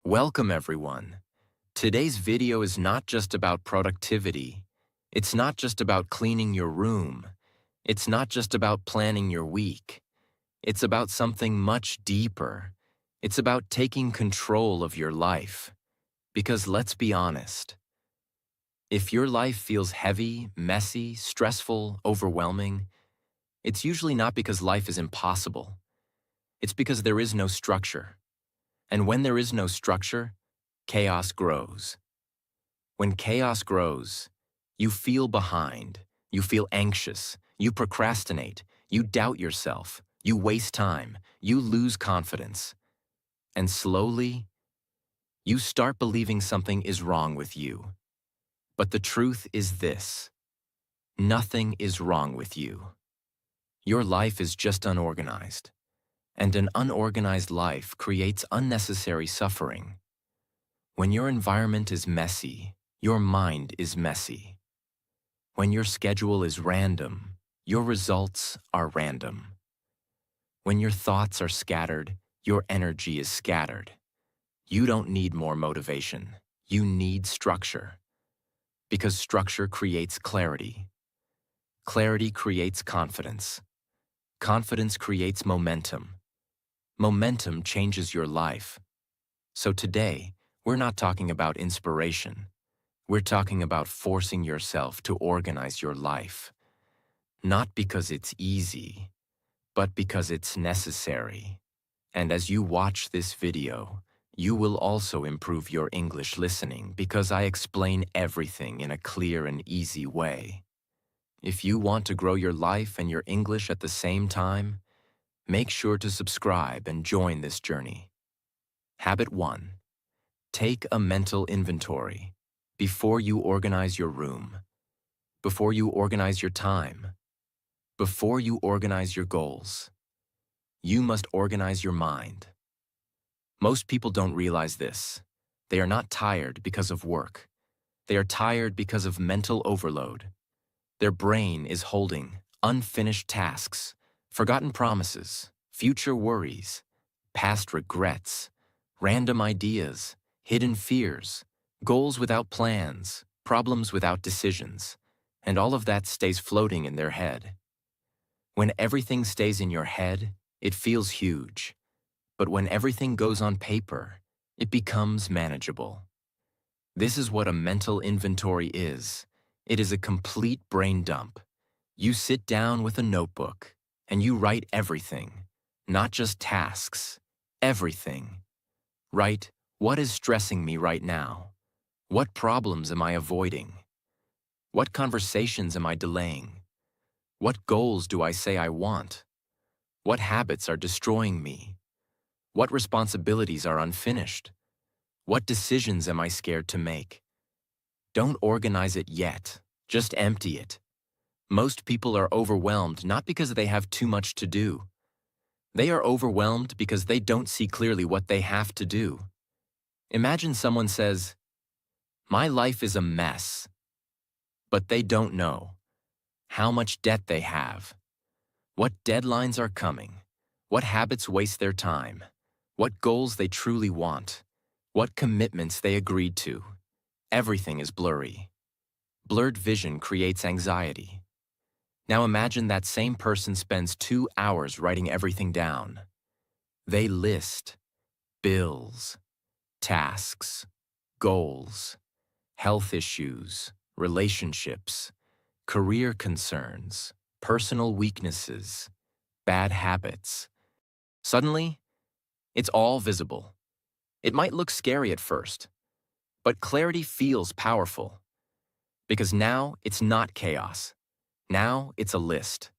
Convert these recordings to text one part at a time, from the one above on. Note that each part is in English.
Welcome everyone. Today's video is not just about productivity. It's not just about cleaning your room. It's not just about planning your week. It's about something much deeper. It's about taking control of your life. Because let's be honest, if your life feels heavy, messy, stressful, overwhelming, it's usually not because life is impossible. It's because there is no structure. And when there is no structure, chaos grows. When chaos grows, you feel behind, you feel anxious, you procrastinate, you doubt yourself, you waste time, you lose confidence. And slowly, you start believing something is wrong with you. But the truth is this: nothing is wrong with you. Your life is just unorganized. And an unorganized life creates unnecessary suffering. When your environment is messy, your mind is messy. When your schedule is random, your results are random. When your thoughts are scattered, your energy is scattered. You don't need more motivation. You need structure. Because structure creates clarity. Clarity creates confidence. Confidence creates momentum. Momentum changes your life. So today, we're not talking about inspiration. We're talking about forcing yourself to organize your life. Not because it's easy, but because it's necessary. And as you watch this video, you will also improve your English listening because I explain everything in a clear and easy way. If you want to grow your life and your English at the same time, make sure to subscribe and join this journey. Habit 1. Take a mental inventory before you organize your room, before you organize your time, before you organize your goals. You must organize your mind. Most people don't realize this. They are not tired because of work. They are tired because of mental overload. Their brain is holding unfinished tasks, forgotten promises, future worries, past regrets, random ideas, hidden fears, goals without plans, problems without decisions, and all of that stays floating in their head. When everything stays in your head, it feels huge. But when everything goes on paper, it becomes manageable. This is what a mental inventory is. It is a complete brain dump. You sit down with a notebook, and you write everything, not just tasks, everything. Write, what is stressing me right now? What problems am I avoiding? What conversations am I delaying? What goals do I say I want? What habits are destroying me? What responsibilities are unfinished? What decisions am I scared to make? Don't organize it yet, just empty it. Most people are overwhelmed not because they have too much to do. They are overwhelmed because they don't see clearly what they have to do. Imagine someone says, "My life is a mess," but they don't know how much debt they have, what deadlines are coming, what habits waste their time, what goals they truly want, what commitments they agreed to. Everything is blurry. Blurred vision creates anxiety. Now imagine that same person spends 2 hours writing everything down. They list bills, tasks, goals, health issues, relationships, career concerns, personal weaknesses, bad habits. Suddenly, it's all visible. It might look scary at first, but clarity feels powerful. Because now it's not chaos. Now it's a list.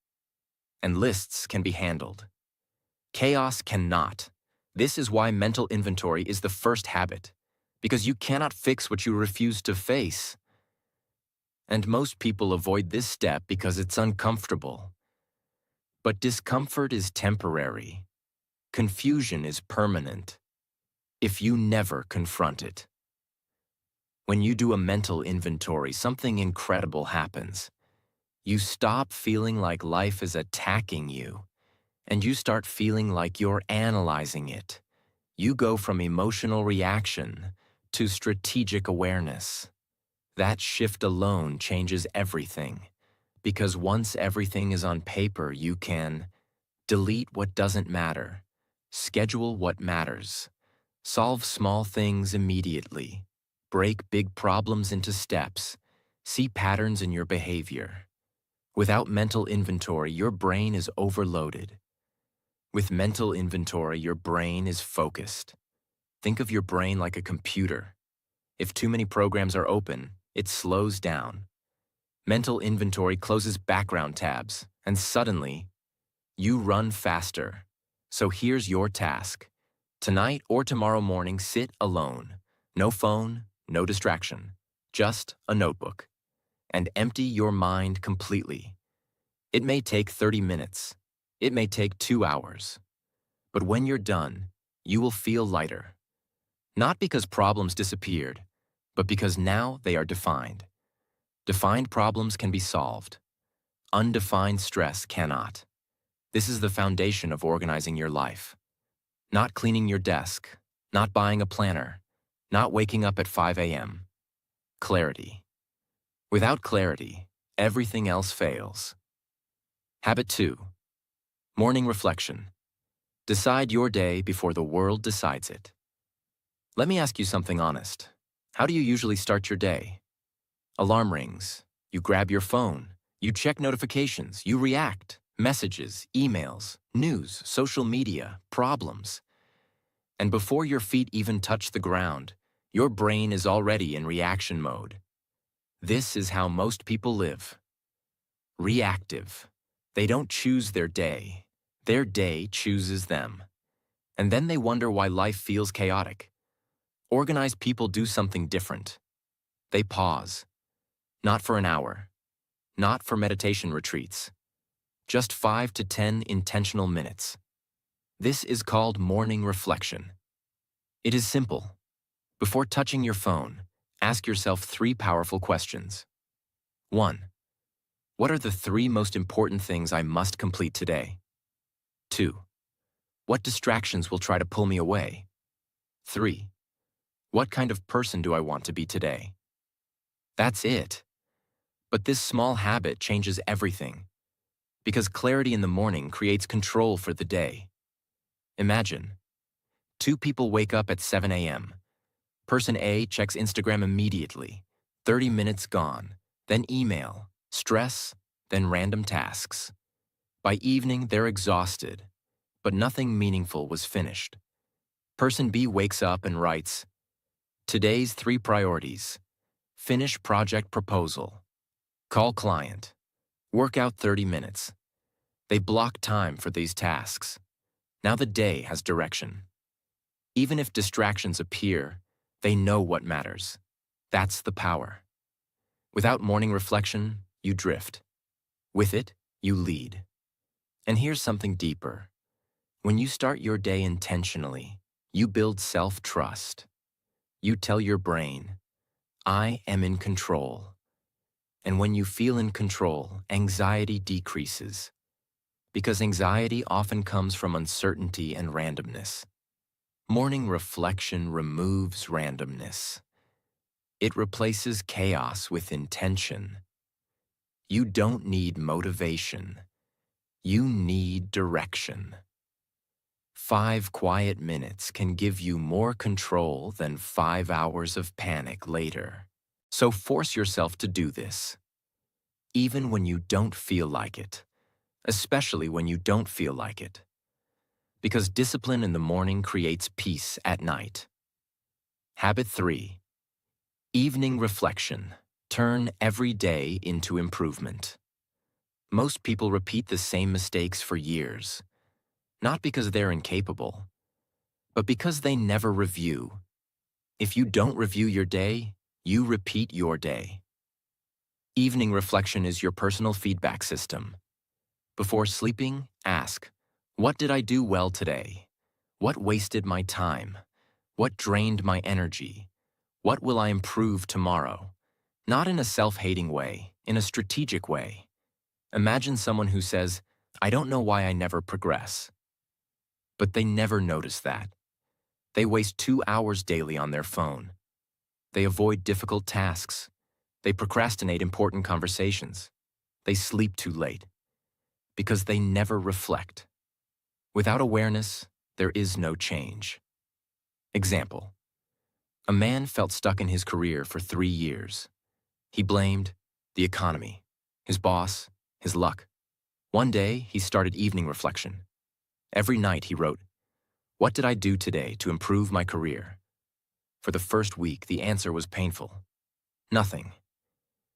And lists can be handled. Chaos cannot. This is why mental inventory is the first habit. Because you cannot fix what you refuse to face. And most people avoid this step because it's uncomfortable. But discomfort is temporary. Confusion is permanent. If you never confront it. When you do a mental inventory, something incredible happens. You stop feeling like life is attacking you, and you start feeling like you're analyzing it. You go from emotional reaction to strategic awareness. That shift alone changes everything, because once everything is on paper, you can delete what doesn't matter, schedule what matters, solve small things immediately, break big problems into steps, see patterns in your behavior. Without mental inventory, your brain is overloaded. With mental inventory, your brain is focused. Think of your brain like a computer. If too many programs are open, it slows down. Mental inventory closes background tabs, and suddenly, you run faster. So here's your task. Tonight or tomorrow morning, sit alone. No phone, no distraction. Just a notebook. And empty your mind completely. It may take 30 minutes. It may take 2 hours. But when you're done, you will feel lighter. Not because problems disappeared, but because now they are defined. Defined problems can be solved. Undefined stress cannot. This is the foundation of organizing your life. Not cleaning your desk, not buying a planner, not waking up at 5 a.m. Clarity. Without clarity, everything else fails. Habit 2. Morning reflection. Decide your day before the world decides it. Let me ask you something honest. How do you usually start your day? Alarm rings. You grab your phone. You check notifications. You react. Messages, emails, news, social media, problems. And before your feet even touch the ground, your brain is already in reaction mode. This is how most people live. Reactive. They don't choose their day. Their day chooses them. And then they wonder why life feels chaotic. Organized people do something different. They pause. Not for an hour. Not for meditation retreats. Just 5 to 10 intentional minutes. This is called morning reflection. It is simple. Before touching your phone, ask yourself 3 powerful questions. 1. What are the 3 most important things I must complete today? 2. What distractions will try to pull me away? 3. What kind of person do I want to be today? That's it. But this small habit changes everything. Because clarity in the morning creates control for the day. Imagine. 2 people wake up at 7 a.m. Person A checks Instagram immediately. 30 minutes gone. Then email, stress, then random tasks. By evening, they're exhausted, but nothing meaningful was finished. Person B wakes up and writes, today's 3 priorities. Finish project proposal. Call client. Work out 30 minutes. They block time for these tasks. Now the day has direction. Even if distractions appear, they know what matters. That's the power. Without morning reflection, you drift. With it, you lead. And here's something deeper. When you start your day intentionally, you build self-trust. You tell your brain, I am in control. And when you feel in control, anxiety decreases. Because anxiety often comes from uncertainty and randomness. Morning reflection removes randomness. It replaces chaos with intention. You don't need motivation. You need direction. 5 quiet minutes can give you more control than 5 hours of panic later. So force yourself to do this. Even when you don't feel like it. Especially when you don't feel like it. Because discipline in the morning creates peace at night. Habit 3. Evening reflection. Turn every day into improvement. Most people repeat the same mistakes for years. Not because they're incapable, but because they never review. If you don't review your day, you repeat your day. Evening reflection is your personal feedback system. Before sleeping, ask, what did I do well today? What wasted my time? What drained my energy? What will I improve tomorrow? Not in a self-hating way, in a strategic way. Imagine someone who says, I don't know why I never progress. But they never notice that. They waste 2 hours daily on their phone. They avoid difficult tasks. They procrastinate important conversations. They sleep too late because they never reflect. Without awareness, there is no change. Example: a man felt stuck in his career for 3 years. He blamed the economy, his boss, his luck. One day, he started evening reflection. Every night he wrote, "What did I do today to improve my career?" For the first week, the answer was painful. Nothing.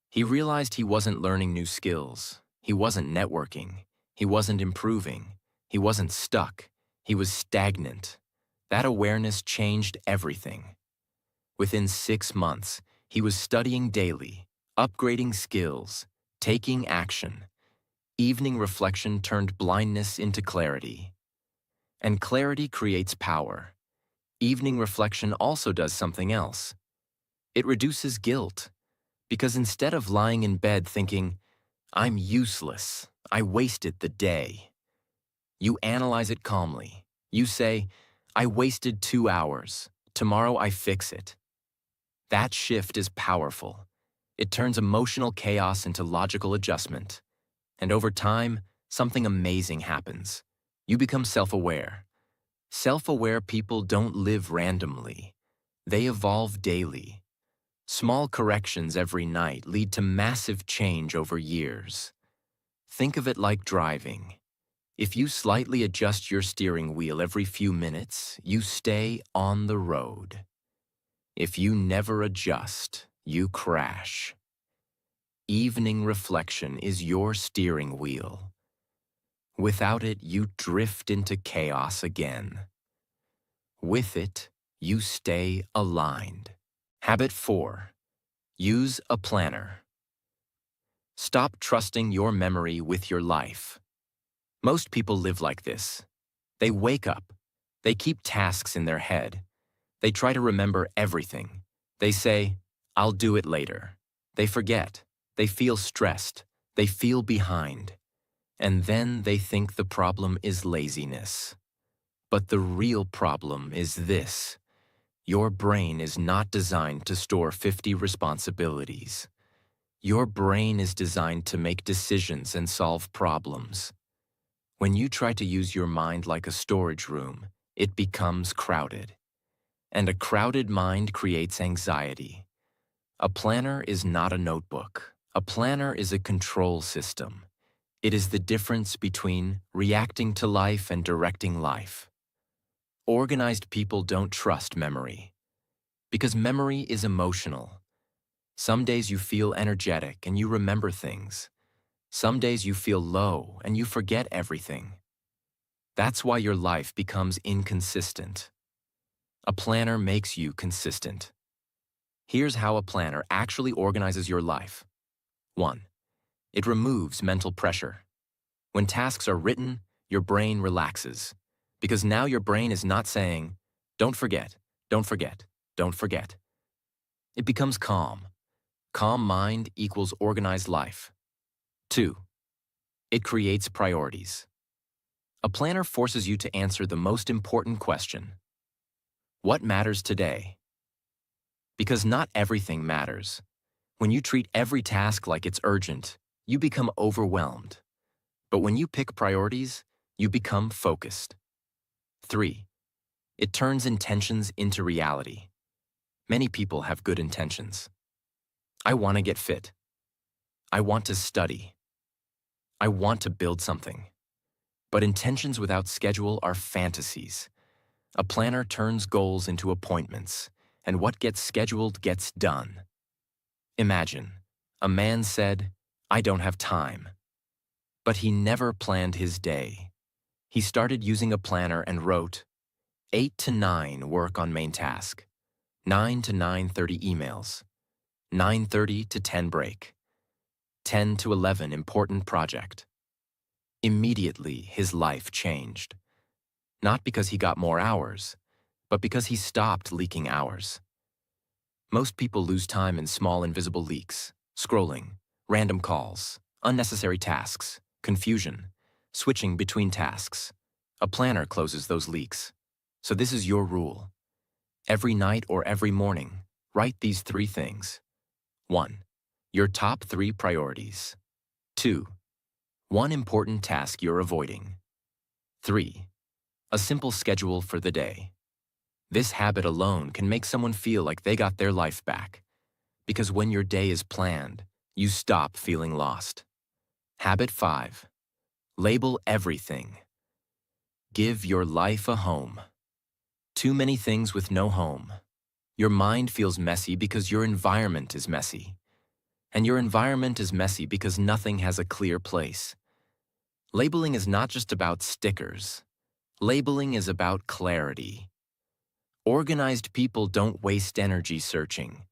He realized he wasn't learning new skills. He wasn't networking. He wasn't improving. He wasn't stuck. He was stagnant. That awareness changed everything. Within 6 months, he was studying daily, upgrading skills, taking action. Evening reflection turned blindness into clarity. And clarity creates power. Evening reflection also does something else. It reduces guilt, because instead of lying in bed thinking, "I'm useless, I wasted the day," you analyze it calmly. You say, "I wasted 2 hours. Tomorrow I fix it." That shift is powerful. It turns emotional chaos into logical adjustment. And over time, something amazing happens. You become self-aware. Self-aware people don't live randomly. They evolve daily. Small corrections every night lead to massive change over years. Think of it like driving. If you slightly adjust your steering wheel every few minutes, you stay on the road. If you never adjust, you crash. Evening reflection is your steering wheel. Without it, you drift into chaos again. With it, you stay aligned. Habit 4. Use a planner. Stop trusting your memory with your life. Most people live like this. They wake up. They keep tasks in their head. They try to remember everything. They say, "I'll do it later." They forget. They feel stressed. They feel behind. And then they think the problem is laziness. But the real problem is this: your brain is not designed to store 50 responsibilities. Your brain is designed to make decisions and solve problems. When you try to use your mind like a storage room, it becomes crowded. And a crowded mind creates anxiety. A planner is not a notebook. A planner is a control system. It is the difference between reacting to life and directing life. Organized people don't trust memory, because memory is emotional. Some days you feel energetic and you remember things. Some days you feel low and you forget everything. That's why your life becomes inconsistent. A planner makes you consistent. Here's how a planner actually organizes your life. 1. It removes mental pressure. When tasks are written, your brain relaxes, because now your brain is not saying, "Don't forget, don't forget, don't forget." It becomes calm. Calm mind equals organized life. 2. It creates priorities. A planner forces you to answer the most important question: what matters today? Because not everything matters. When you treat every task like it's urgent, you become overwhelmed. But when you pick priorities, you become focused. 3. It turns intentions into reality. Many people have good intentions. I want to get fit. I want to study. I want to build something. But intentions without schedule are fantasies. A planner turns goals into appointments, and what gets scheduled gets done. Imagine, a man said, "I don't have time." But he never planned his day. He started using a planner and wrote, 8 to 9 work on main task, 9 to 9:30 emails, 9:30 to 10 break, 10 to 11 important project. Immediately, his life changed. Not because he got more hours, but because he stopped leaking hours. Most people lose time in small invisible leaks: scrolling, random calls, unnecessary tasks, confusion, switching between tasks. A planner closes those leaks. So this is your rule. Every night or every morning, write these three things. 1. Your top 3 priorities. 2. One important task you're avoiding. 3. A simple schedule for the day. This habit alone can make someone feel like they got their life back. Because when your day is planned, you stop feeling lost. Habit 5. Label everything. Give your life a home. Too many things with no home. Your mind feels messy because your environment is messy. And your environment is messy because nothing has a clear place. Labeling is not just about stickers. Labeling is about clarity. Organized people don't waste energy searching.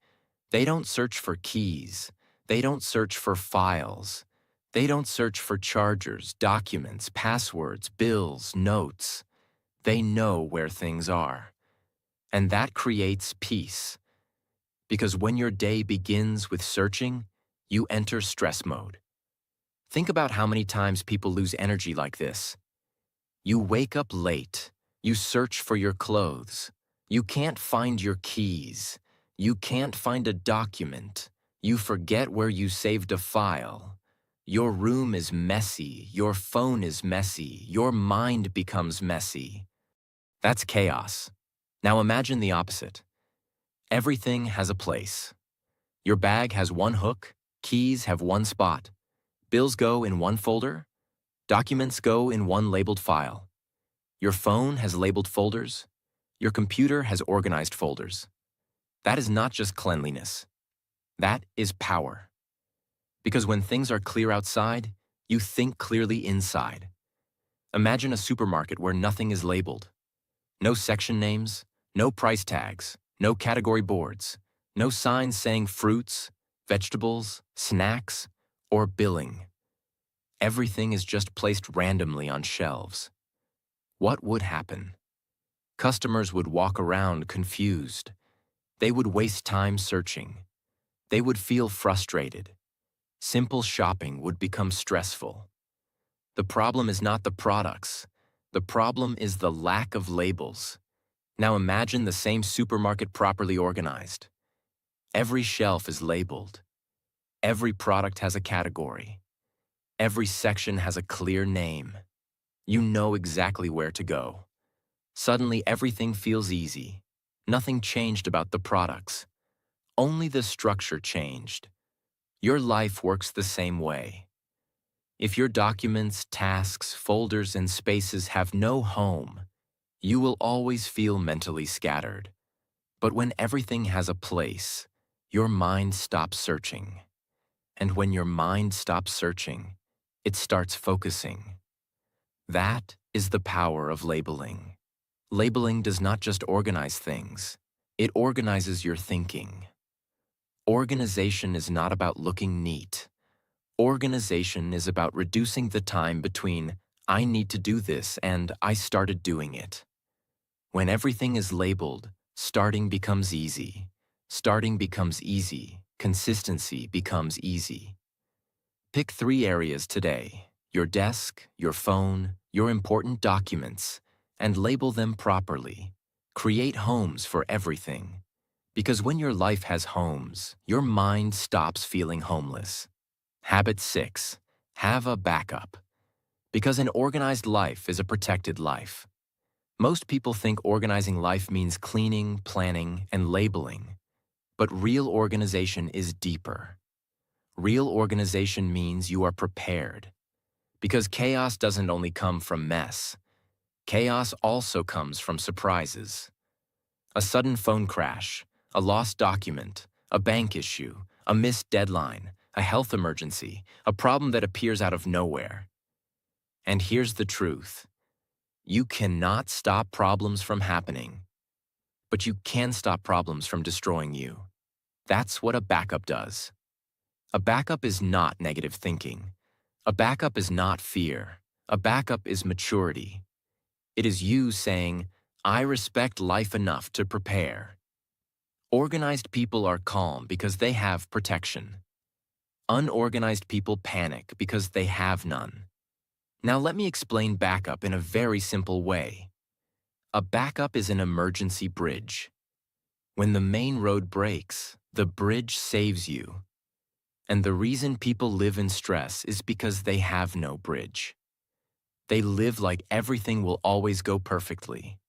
They don't search for keys. They don't search for files. They don't search for chargers, documents, passwords, bills, notes. They know where things are. And that creates peace. Because when your day begins with searching, you enter stress mode. Think about how many times people lose energy like this. You wake up late. You search for your clothes. You can't find your keys. You can't find a document. You forget where you saved a file. Your room is messy. Your phone is messy. Your mind becomes messy. That's chaos. Now imagine the opposite. Everything has a place. Your bag has one hook. Keys have one spot. Bills go in one folder. Documents go in one labeled file. Your phone has labeled folders. Your computer has organized folders. That is not just cleanliness. That is power. Because when things are clear outside, you think clearly inside. Imagine a supermarket where nothing is labeled. No section names, no price tags, no category boards, no signs saying fruits, vegetables, snacks, or billing. Everything is just placed randomly on shelves. What would happen? Customers would walk around confused. They would waste time searching. They would feel frustrated. Simple shopping would become stressful. The problem is not the products. The problem is the lack of labels. Now imagine the same supermarket properly organized. Every shelf is labeled. Every product has a category. Every section has a clear name. You know exactly where to go. Suddenly, everything feels easy. Nothing changed about the products. Only the structure changed. Your life works the same way. If your documents, tasks, folders, and spaces have no home, you will always feel mentally scattered. But when everything has a place, your mind stops searching. And when your mind stops searching, it starts focusing. That is the power of labeling. Labeling does not just organize things, it organizes your thinking. Organization is not about looking neat. Organization is about reducing the time between "I need to do this" and "I started doing it." When everything is labeled, starting becomes easy. Starting becomes easy. Consistency becomes easy. Pick 3 areas today: your desk, your phone, your important documents, and label them properly. Create homes for everything. Because when your life has homes, your mind stops feeling homeless. Habit 6. Have a backup. Because an organized life is a protected life. Most people think organizing life means cleaning, planning, and labeling. But real organization is deeper. Real organization means you are prepared. Because chaos doesn't only come from mess. Chaos also comes from surprises. A sudden phone crash, a lost document, a bank issue, a missed deadline, a health emergency, a problem that appears out of nowhere. And here's the truth. You cannot stop problems from happening, but you can stop problems from destroying you. That's what a backup does. A backup is not negative thinking. A backup is not fear. A backup is maturity. It is you saying, "I respect life enough to prepare." Organized people are calm because they have protection. Unorganized people panic because they have none. Now let me explain backup in a very simple way. A backup is an emergency bridge. When the main road breaks, the bridge saves you. And the reason people live in stress is because they have no bridge. They live like everything will always go perfectly.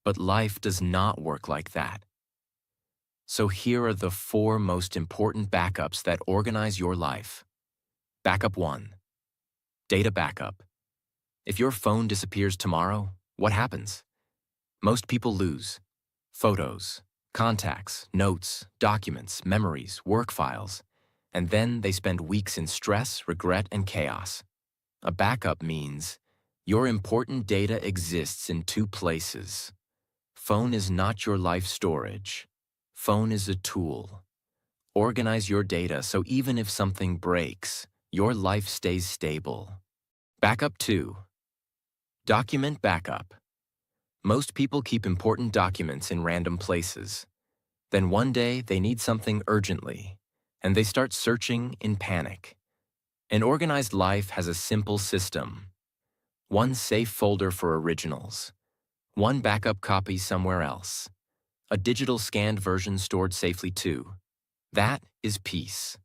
But life does not work like that. So here are the 4 most important backups that organize your life. Backup 1. Data backup. If your phone disappears tomorrow, what happens? Most people lose photos, contacts, notes, documents, memories, work files, and then they spend weeks in stress, regret, and chaos. A backup means your important data exists in 2 places. Phone is not your life storage. Phone is a tool. Organize your data so even if something breaks, your life stays stable. Backup 2. Document backup. Most people keep important documents in random places. Then one day they need something urgently, and they start searching in panic. An organized life has a simple system. One safe folder for originals. One backup copy somewhere else. A digital scanned version stored safely too. That is peace.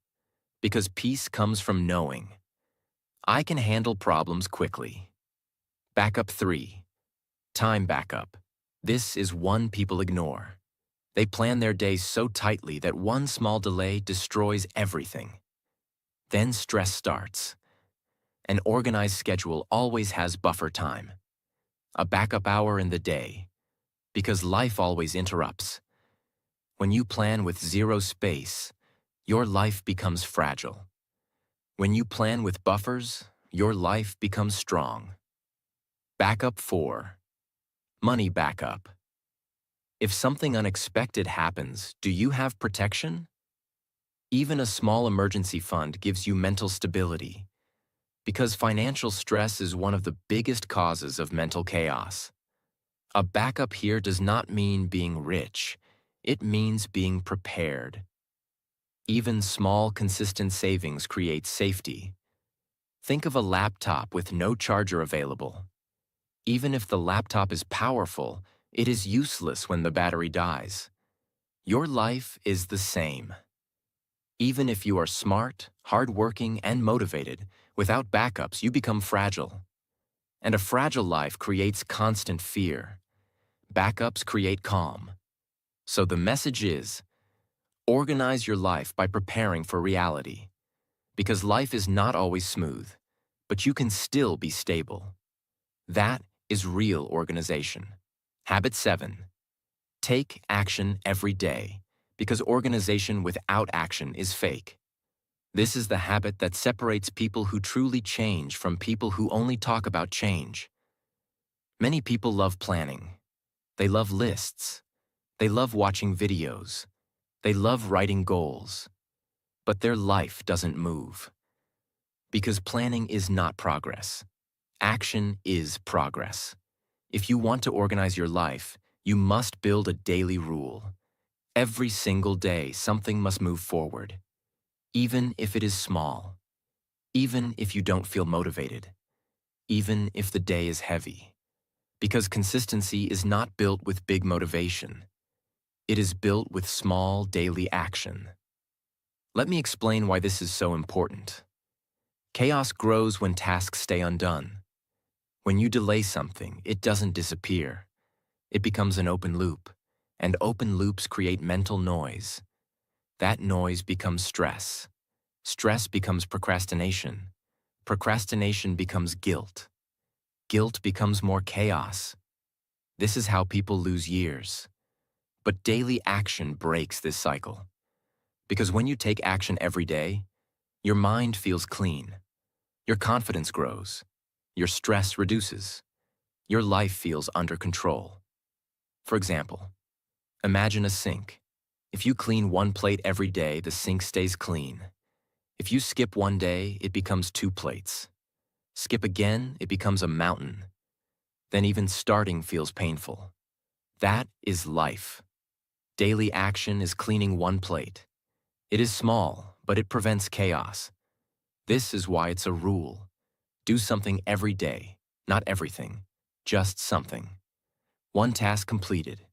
Because peace comes from knowing. I can handle problems quickly. Backup 3. Time backup. This is one people ignore. They plan their days so tightly that one small delay destroys everything. Then stress starts. An organized schedule always has buffer time. A backup hour in the day. Because life always interrupts. When you plan with 0 space, your life becomes fragile. When you plan with buffers, your life becomes strong. Backup 4. Money backup. If something unexpected happens, do you have protection? Even a small emergency fund gives you mental stability, because financial stress is one of the biggest causes of mental chaos. A backup here does not mean being rich. It means being prepared. Even small, consistent savings create safety. Think of a laptop with no charger available. Even if the laptop is powerful, it is useless when the battery dies. Your life is the same. Even if you are smart, hardworking, and motivated, without backups you become fragile. And a fragile life creates constant fear. Backups create calm. So the message is, organize your life by preparing for reality. Because life is not always smooth, but you can still be stable. That is real organization. Habit 7. Take action every day, because organization without action is fake. This is the habit that separates people who truly change from people who only talk about change. Many people love planning. They love lists. They love watching videos. They love writing goals. But their life doesn't move. Because planning is not progress. Action is progress. If you want to organize your life, you must build a daily rule. Every single day, something must move forward. Even if it is small. Even if you don't feel motivated. Even if the day is heavy. Because consistency is not built with big motivation. It is built with small daily action. Let me explain why this is so important. Chaos grows when tasks stay undone. When you delay something, it doesn't disappear. It becomes an open loop, and open loops create mental noise. That noise becomes stress. Stress becomes procrastination. Procrastination becomes guilt. Guilt becomes more chaos. This is how people lose years. But daily action breaks this cycle. Because when you take action every day, your mind feels clean. Your confidence grows. Your stress reduces. Your life feels under control. For example, imagine a sink. If you clean one plate every day, the sink stays clean. If you skip one day, it becomes 2 plates. Skip again, it becomes a mountain. Then even starting feels painful. That is life. Daily action is cleaning one plate. It is small, but it prevents chaos. This is why it's a rule. Do something every day, not everything, just something. One task completed,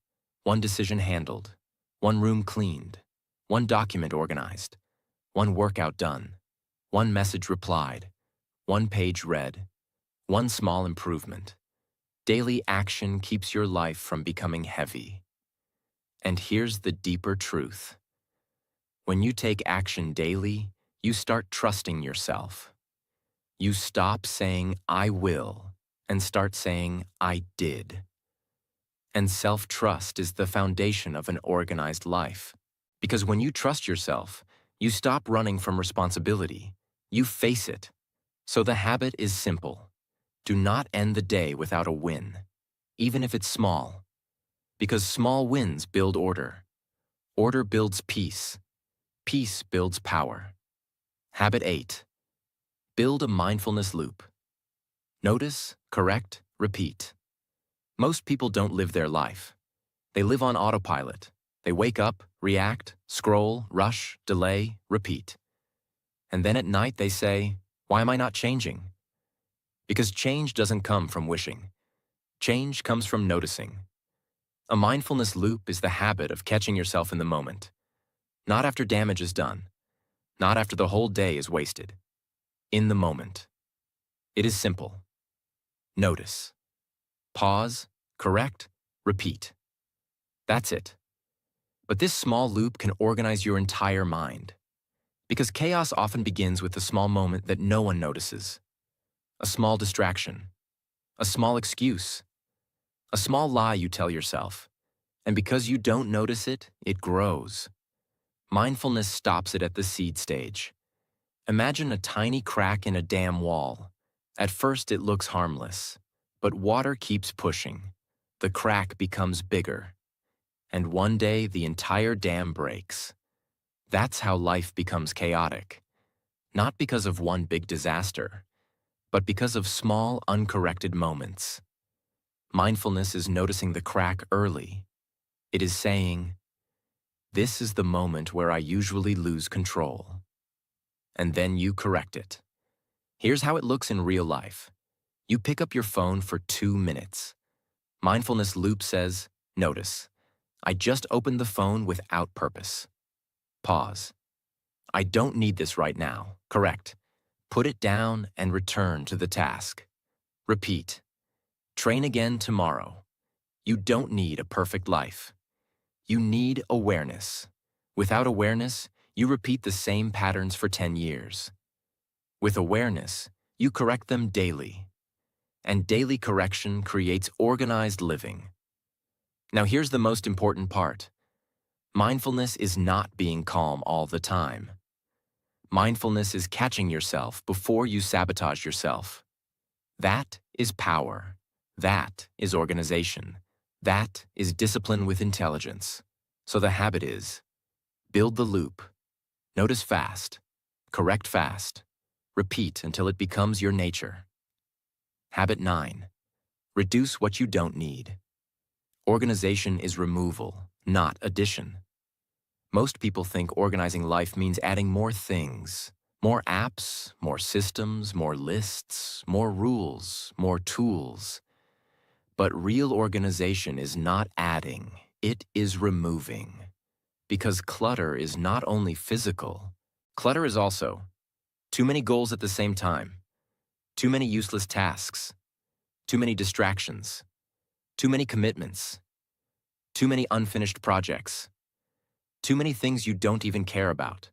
one decision handled, One room cleaned, one document organized, one workout done, one message replied, one page read, one small improvement. Daily action keeps your life from becoming heavy. And here's the deeper truth. When you take action daily, you start trusting yourself. You stop saying, I will, and start saying, I did. And self-trust is the foundation of an organized life. Because when you trust yourself, you stop running from responsibility. You face it. So the habit is simple. Do not end the day without a win, even if it's small. Because small wins build order. Order builds peace. Peace builds power. Habit 8. Build a mindfulness loop. Notice, correct, repeat. Most people don't live their life. They live on autopilot. They wake up, react, scroll, rush, delay, repeat. And then at night they say, why am I not changing? Because change doesn't come from wishing. Change comes from noticing. A mindfulness loop is the habit of catching yourself in the moment. Not after damage is done. Not after the whole day is wasted. In the moment. It is simple. Notice. Pause, correct, repeat. That's it. But this small loop can organize your entire mind. Because chaos often begins with a small moment that no one notices. A small distraction. A small excuse. A small lie you tell yourself. And because you don't notice it, it grows. Mindfulness stops it at the seed stage. Imagine a tiny crack in a dam wall. At first it looks harmless, but water keeps pushing. The crack becomes bigger. And one day the entire dam breaks. That's how life becomes chaotic. Not because of one big disaster, but because of small, uncorrected moments. Mindfulness is noticing the crack early. It is saying, this is the moment where I usually lose control. And then you correct it. Here's how it looks in real life. You pick up your phone for 2 minutes. Mindfulness loop says, notice. I just opened the phone without purpose. Pause. I don't need this right now. Correct. Put it down and return to the task. Repeat. Train again tomorrow. You don't need a perfect life. You need awareness. Without awareness, you repeat the same patterns for 10 years. With awareness, you correct them daily. And daily correction creates organized living. Now here's the most important part. Mindfulness is not being calm all the time. Mindfulness is catching yourself before you sabotage yourself. That is power. That is organization. That is discipline with intelligence. So the habit is, build the loop. Notice fast. Correct fast. Repeat until it becomes your nature. Habit 9. Reduce what you don't need. Organization is removal, not addition. Most people think organizing life means adding more things, more apps, more systems, more lists, more rules, more tools. But real organization is not adding, it is removing. Because clutter is not only physical, clutter is also too many goals at the same time, too many useless tasks, too many distractions, too many commitments, too many unfinished projects, too many things you don't even care about.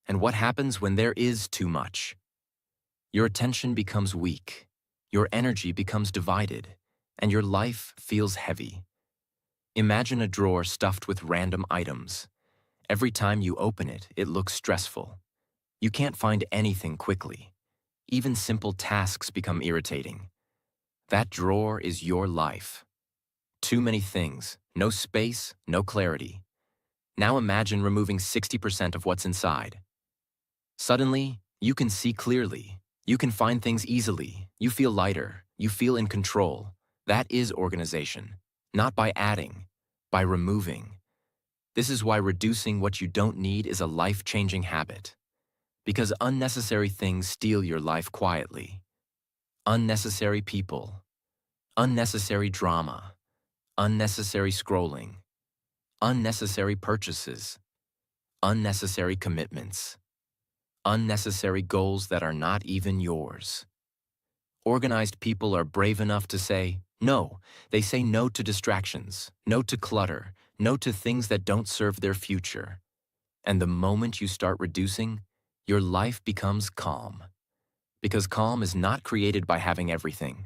And what happens when there is too much? Your attention becomes weak, your energy becomes divided, and your life feels heavy. Imagine a drawer stuffed with random items. Every time you open it, it looks stressful. You can't find anything quickly. Even simple tasks become irritating. That drawer is your life. Too many things, no space, no clarity. Now imagine removing 60% of what's inside. Suddenly, you can see clearly. You can find things easily. You feel lighter. You feel in control. That is organization. Not by adding, by removing. This is why reducing what you don't need is a life-changing habit. Because unnecessary things steal your life quietly. Unnecessary people. Unnecessary drama. Unnecessary scrolling. Unnecessary purchases, unnecessary commitments, unnecessary goals that are not even yours. Organized people are brave enough to say no. They say no to distractions, no to clutter, no to things that don't serve their future. And the moment you start reducing, your life becomes calm. Because calm is not created by having everything.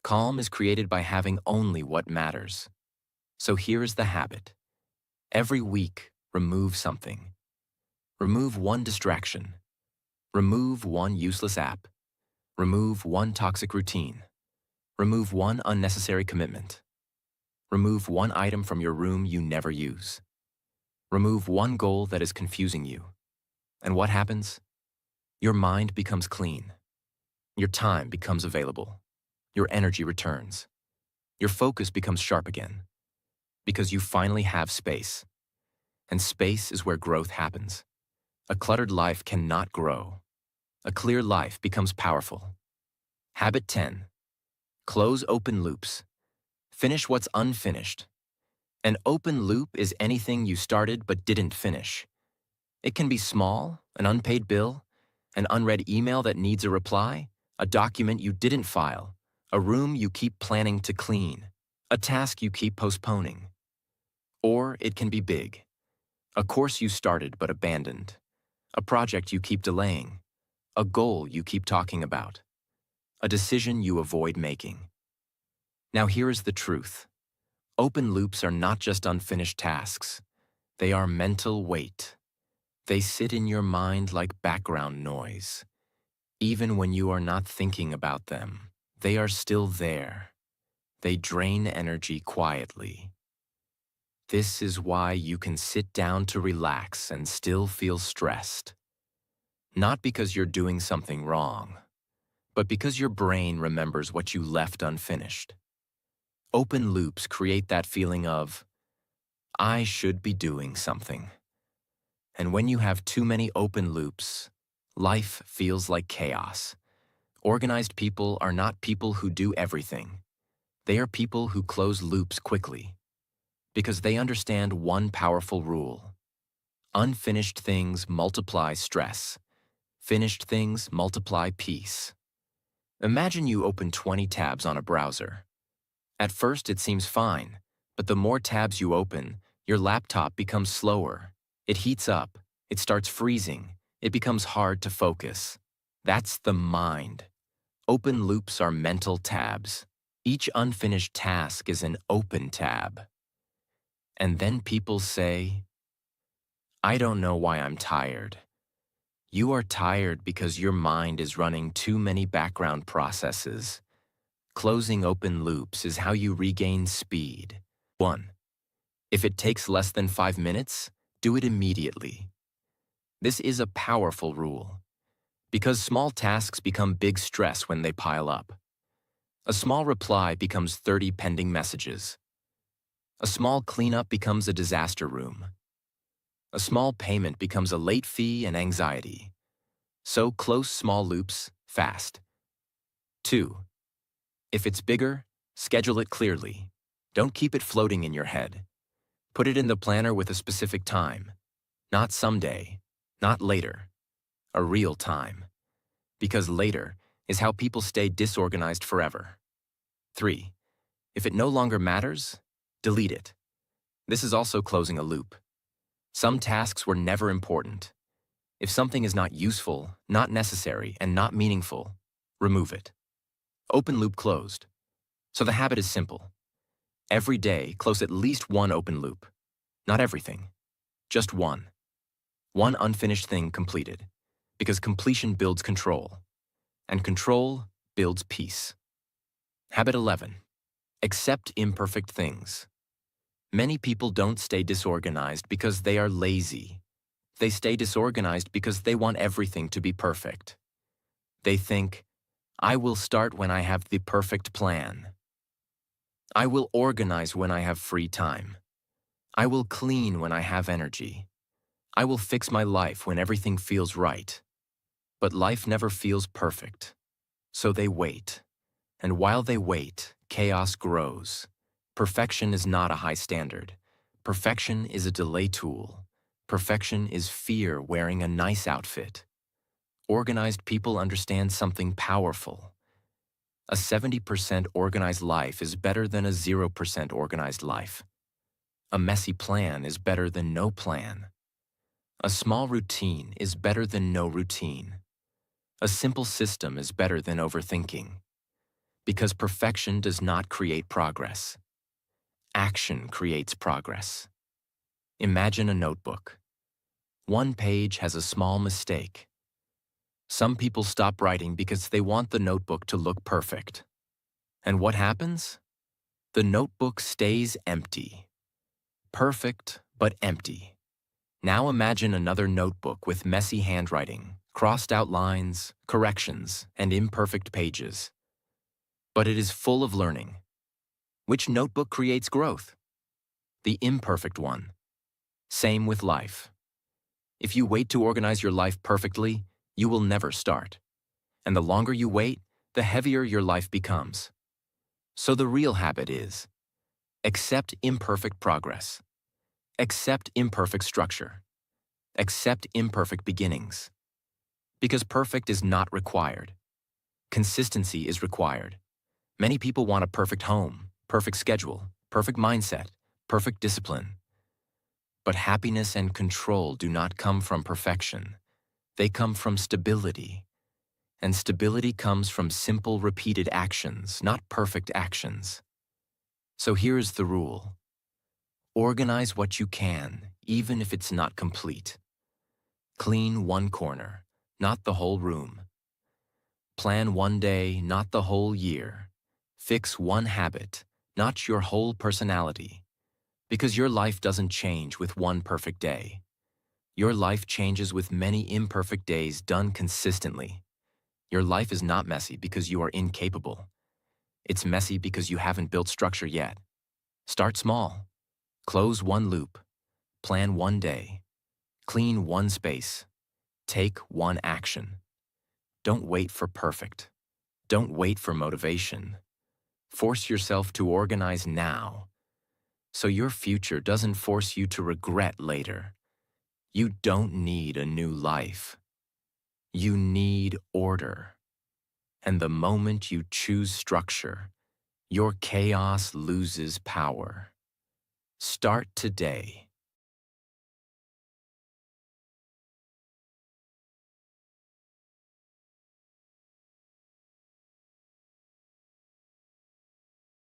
Calm is created by having only what matters. So here is the habit. Every week, remove something. Remove one distraction. Remove one useless app. Remove one toxic routine. Remove one unnecessary commitment. Remove one item from your room you never use. Remove one goal that is confusing you. And what happens? Your mind becomes clean. Your time becomes available. Your energy returns. Your focus becomes sharp again. Because you finally have space. And space is where growth happens. A cluttered life cannot grow. A clear life becomes powerful. Habit 10. Close open loops. Finish what's unfinished. An open loop is anything you started but didn't finish. It can be small, an unpaid bill, an unread email that needs a reply, a document you didn't file, a room you keep planning to clean, a task you keep postponing. Or it can be big. A course you started but abandoned, a project you keep delaying, a goal you keep talking about, a decision you avoid making. Now here is the truth. Open loops are not just unfinished tasks. They are mental weight. They sit in your mind like background noise. Even when you are not thinking about them, they are still there. They drain energy quietly. This is why you can sit down to relax and still feel stressed. Not because you're doing something wrong, but because your brain remembers what you left unfinished. Open loops create that feeling of, I should be doing something. And when you have too many open loops, life feels like chaos. Organized people are not people who do everything. They are people who close loops quickly. Because they understand one powerful rule. Unfinished things multiply stress. Finished things multiply peace. Imagine you open 20 tabs on a browser. At first it seems fine, but the more tabs you open, your laptop becomes slower. It heats up, it starts freezing, it becomes hard to focus. That's the mind. Open loops are mental tabs. Each unfinished task is an open tab. And then people say, I don't know why I'm tired. You are tired because your mind is running too many background processes. Closing open loops is how you regain speed. 1. If it takes less than 5 minutes, do it immediately. This is a powerful rule, because small tasks become big stress when they pile up. A small reply becomes 30 pending messages. A small cleanup becomes a disaster room. A small payment becomes a late fee and anxiety. So close small loops fast. 2. If it's bigger, schedule it clearly. Don't keep it floating in your head. Put it in the planner with a specific time. Not someday, not later. A real time. Because later is how people stay disorganized forever. 3. If it no longer matters, delete it. This is also closing a loop. Some tasks were never important. If something is not useful, not necessary, and not meaningful, remove it. Open loop closed. So the habit is simple. Every day, close at least one open loop. Not everything, just one. One unfinished thing completed. Because completion builds control. And control builds peace. Habit 11. Accept imperfect things. Many people don't stay disorganized because they are lazy. They stay disorganized because they want everything to be perfect. They think, I will start when I have the perfect plan. I will organize when I have free time. I will clean when I have energy. I will fix my life when everything feels right. But life never feels perfect. So they wait. And while they wait, chaos grows. Perfection is not a high standard. Perfection is a delay tool. Perfection is fear wearing a nice outfit. Organized people understand something powerful. A 70% organized life is better than a 0% organized life. A messy plan is better than no plan. A small routine is better than no routine. A simple system is better than overthinking. Because perfection does not create progress. Action creates progress. Imagine a notebook. One page has a small mistake. Some people stop writing because they want the notebook to look perfect. And what happens? The notebook stays empty. Perfect, but empty. Now imagine another notebook with messy handwriting, crossed out lines, corrections, and imperfect pages. But it is full of learning. Which notebook creates growth? The imperfect one. Same with life. If you wait to organize your life perfectly, you will never start. And the longer you wait, the heavier your life becomes. So the real habit is, accept imperfect progress. Accept imperfect structure. Accept imperfect beginnings. Because perfect is not required. Consistency is required. Many people want a perfect home, perfect schedule, perfect mindset, perfect discipline. But happiness and control do not come from perfection. They come from stability. And stability comes from simple, repeated actions, not perfect actions. So here's the rule. Organize what you can, even if it's not complete. Clean one corner, not the whole room. Plan one day, not the whole year. Fix one habit, not your whole personality. Because your life doesn't change with one perfect day. Your life changes with many imperfect days done consistently. Your life is not messy because you are incapable. It's messy because you haven't built structure yet. Start small. Close one loop. Plan one day. Clean one space. Take one action. Don't wait for perfect. Don't wait for motivation. Force yourself to organize now, so your future doesn't force you to regret later. You don't need a new life. You need order. And the moment you choose structure, your chaos loses power. Start today.